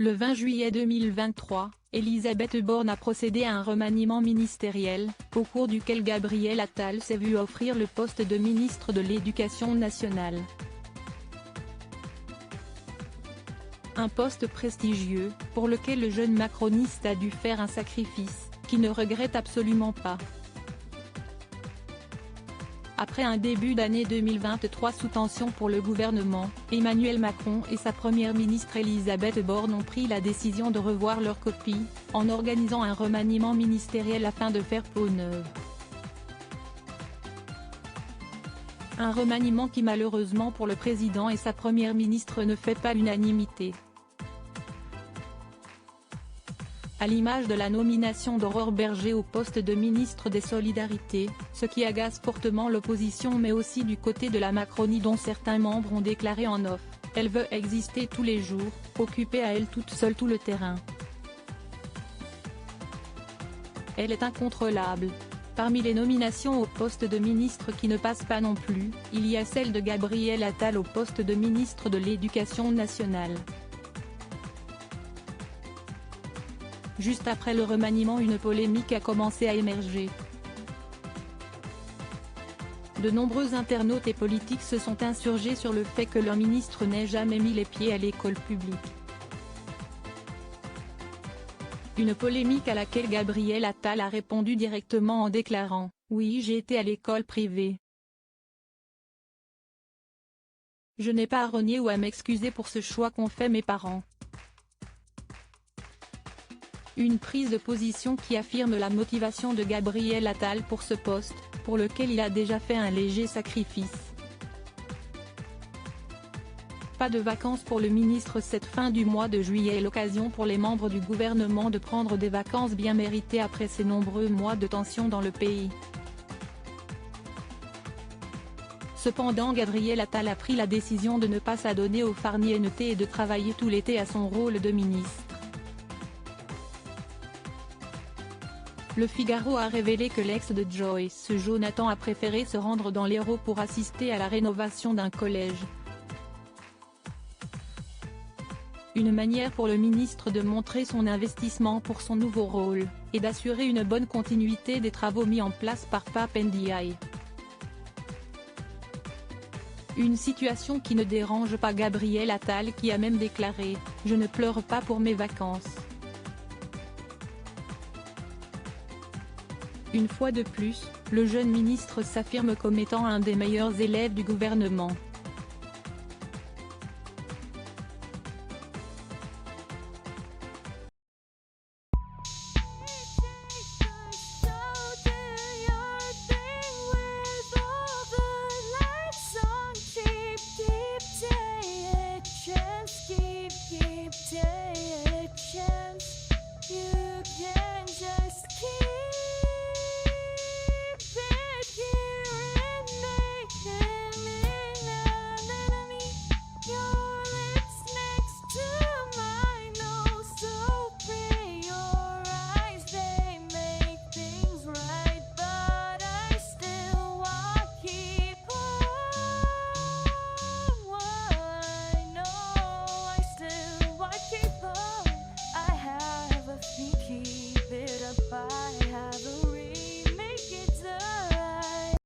Le 20 juillet 2023, Elisabeth Borne a procédé à un remaniement ministériel, au cours duquel Gabriel Attal s'est vu offrir le poste de ministre de l'Éducation nationale. Un poste prestigieux, pour lequel le jeune macroniste a dû faire un sacrifice, qu'il ne regrette absolument pas. Après un début d'année 2023 sous tension pour le gouvernement, Emmanuel Macron et sa première ministre Elisabeth Borne ont pris la décision de revoir leur copie, en organisant un remaniement ministériel afin de faire peau neuve. Un remaniement qui malheureusement pour le président et sa première ministre ne fait pas l'unanimité. À l'image de la nomination d'Aurore Bergé au poste de ministre des Solidarités, ce qui agace fortement l'opposition mais aussi du côté de la Macronie dont certains membres ont déclaré en off, elle veut exister tous les jours, occuper à elle toute seule tout le terrain. Elle est incontrôlable. Parmi les nominations au poste de ministre qui ne passent pas non plus, il y a celle de Gabriel Attal au poste de ministre de l'Éducation nationale. Juste après le remaniement, une polémique a commencé à émerger. De nombreux internautes et politiques se sont insurgés sur le fait que leur ministre n'ait jamais mis les pieds à l'école publique. Une polémique à laquelle Gabriel Attal a répondu directement en déclarant « Oui, j'ai été à l'école privée. Je n'ai pas à renier ou à m'excuser pour ce choix qu'ont fait mes parents. » Une prise de position qui affirme la motivation de Gabriel Attal pour ce poste, pour lequel il a déjà fait un léger sacrifice. Pas de vacances pour le ministre cette fin du mois de juillet est l'occasion pour les membres du gouvernement de prendre des vacances bien méritées après ces nombreux mois de tension dans le pays. Cependant Gabriel Attal a pris la décision de ne pas s'adonner au farniente et de travailler tout l'été à son rôle de ministre. Le Figaro a révélé que l'ex de Joyce Jonathan a préféré se rendre dans l'Hérault pour assister à la rénovation d'un collège. Une manière pour le ministre de montrer son investissement pour son nouveau rôle, et d'assurer une bonne continuité des travaux mis en place par Pape Ndiaye. Une situation qui ne dérange pas Gabriel Attal qui a même déclaré « Je ne pleure pas pour mes vacances ». Une fois de plus, le jeune ministre s'affirme comme étant un des meilleurs élèves du gouvernement.